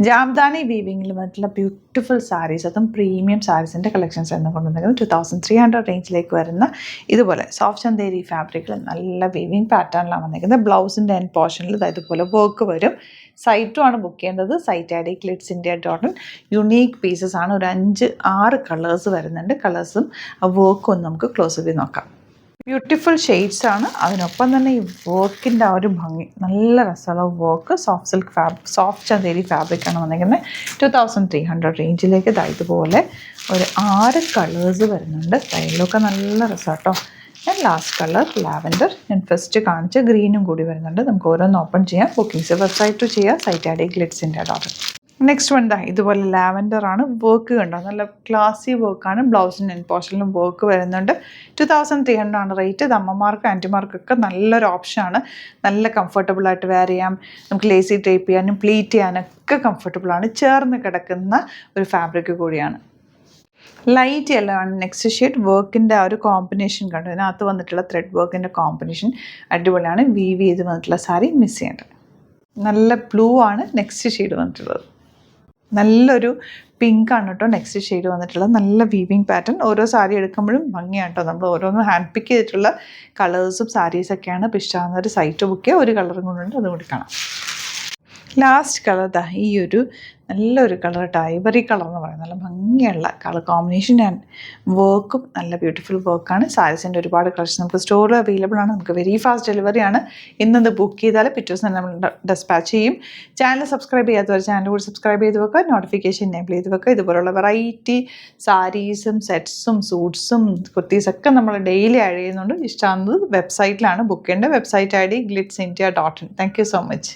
ജാംദാനി വീവിങ്ങിൽ വന്നിട്ടുള്ള ബ്യൂട്ടിഫുൾ സാരീസ്, അതും premium സാരീസിൻ്റെ collections എന്ന് കൊണ്ടുവന്നിരിക്കുന്നത് 2300 റേഞ്ചിലേക്ക് വരുന്ന ഇതുപോലെ സോഫ്റ്റ് ചന്തേരി ഫാബ്രിക്കിൽ നല്ല വീവിങ് പാറ്റേണിലാണ് വന്നിരിക്കുന്നത്. ബ്ലൗസിൻ്റെ എൻഡ് പോർഷനിൽ ഇതുപോലെ വർക്ക് വരും. സൈറ്റുമാണ് ബുക്ക് ചെയ്യേണ്ടത്. Site I D glitzindia.in. Unique pieces ആണ്. ഒരു 5-6 കളേഴ്സ് വരുന്നുണ്ട്. കളേഴ്സും വർക്കും ഒന്ന് നമുക്ക് ക്ലോസ് ചെയ്ത് നോക്കാം. ബ്യൂട്ടിഫുൾ ഷെയ്ഡ്സ് ആണ്. അതിനൊപ്പം തന്നെ ഈ വർക്കിൻ്റെ ആ ഒരു ഭംഗി, നല്ല രസമുള്ള work. Soft silk soft Chanderi ഫാബ്രിക്കാണ് വന്നിരിക്കുന്നത്. 2300 റേഞ്ചിലേക്ക് ഇതുപോലെ ഒരു 6 കളേഴ്സ് വരുന്നുണ്ട്. സ്റ്റൈലൊക്കെ നല്ല രസമാട്ടോ. ലാസ്റ്റ് കളർ ലാവൻഡർ, ഞാൻ ഫസ്റ്റ് കാണിച്ച ഗ്രീനും കൂടി വരുന്നുണ്ട്. നമുക്ക് ഓരോന്ന് ഓപ്പൺ ചെയ്യാം. ബുക്കിംഗ്സ് വെബ്സൈറ്റ് ചെയ്യാം. Site I D glitzindia.in. Next one ഇതുപോലെ ലാവൻഡർ ആണ്. വർക്ക് കണ്ടോ, നല്ല ക്ലാസി വർക്കാണ്. ബ്ലൗസിൻ്റെ എൻഡ് പോർഷനിലും വർക്ക് വരുന്നുണ്ട്. 2300 ആണ് റേറ്റ്. ഇത് അമ്മമാർക്കും ആൻറ്റിമാർക്കൊക്കെ നല്ലൊരു ഓപ്ഷനാണ്. നല്ല കംഫർട്ടബിളായിട്ട് വെയർ ചെയ്യാം. നമുക്ക് ലേസി ടൈപ്പ് ചെയ്യാനും പ്ലീറ്റ് ചെയ്യാനൊക്കെ കംഫർട്ടബിളാണ്. ചേർന്ന് കിടക്കുന്ന ഒരു ഫാബ്രിക് കൂടിയാണ്. ലൈറ്റ് യെല്ലോ ആണ് നെക്സ്റ്റ് ഷെയ്ഡ്. വർക്കിൻ്റെ ആ ഒരു കോമ്പിനേഷൻ കണ്ടു. ഇതിനകത്ത് വന്നിട്ടുള്ള ത്രെഡ് വർക്കിൻ്റെ കോമ്പിനേഷൻ അടിപൊളിയാണ്. വീവ് ചെയ്ത് വന്നിട്ടുള്ള സാരി മിസ് ചെയ്യേണ്ടത്. നല്ല ബ്ലൂ ആണ് നെക്സ്റ്റ് ഷെയ്ഡ് വന്നിട്ടുള്ളത്. നല്ലൊരു പിങ്ക് ആണ് കേട്ടോ നെക്സ്റ്റ് ഷെയ്ഡ് വന്നിട്ടുള്ളത്. നല്ല വീവിങ് പാറ്റേൺ. ഓരോ സാരി എടുക്കുമ്പോഴും ഭംഗിയാണ് കേട്ടോ. നമ്മൾ ഓരോന്ന് ഹാൻഡ് പിക്ക് ചെയ്തിട്ടുള്ള കളേഴ്സും സാരീസൊക്കെയാണ്. ഇപ്പോൾ ഇഷ്ടമാകുന്ന ഒരു സൈറ്റ് ബുക്ക് ചെയ്യുക. ഒരു കളറും കൊണ്ടുണ്ട്, അതും കൂടി കാണാം. ലാസ്റ്റ് കളർ ഈ ഒരു നല്ലൊരു കളർ കേട്ടോ, ഐവറി കളർ എന്ന് പറയുന്നത്. നല്ല ഭംഗിയുള്ള കളർ കോമ്പിനേഷൻ ആൻഡ് വർക്കും നല്ല ബ്യൂട്ടിഫുൾ വർക്കാണ്. സാരീസിൻ്റെ ഒരുപാട് കളക്ഷൻ നമുക്ക് സ്റ്റോറിൽ അവൈലബിൾ ആണ്. നമുക്ക് വെരി ഫാസ്റ്റ് ഡെലിവറി ആണ്. ഇന്നത് ബുക്ക് ചെയ്താൽ പിറ്റേ ദിവസം നമ്മൾ ഡെസ്പാച്ച് ചെയ്യും. ചാനൽ സബ്സ്ക്രൈബ് ചെയ്യാത്തവർ ചാനൽ കൂടി സബ്സ്ക്രൈബ് ചെയ്ത് വെക്കുക. നോട്ടിഫിക്കേഷൻ എനേബിൾ ചെയ്ത് വെക്കുക. ഇതുപോലുള്ള വെറൈറ്റി സാരീസും സെറ്റ്സും സൂട്ട്സും കുർത്തീസൊക്കെ നമ്മൾ ഡെയിലി ആഡ് ചെയ്യുന്നുണ്ട്. ഇഷ്ടമാകുന്നത് വെബ്സൈറ്റിലാണ് ബുക്ക് ചെയ്യേണ്ടത്. Website I D glitzindia.in. Thank you so much.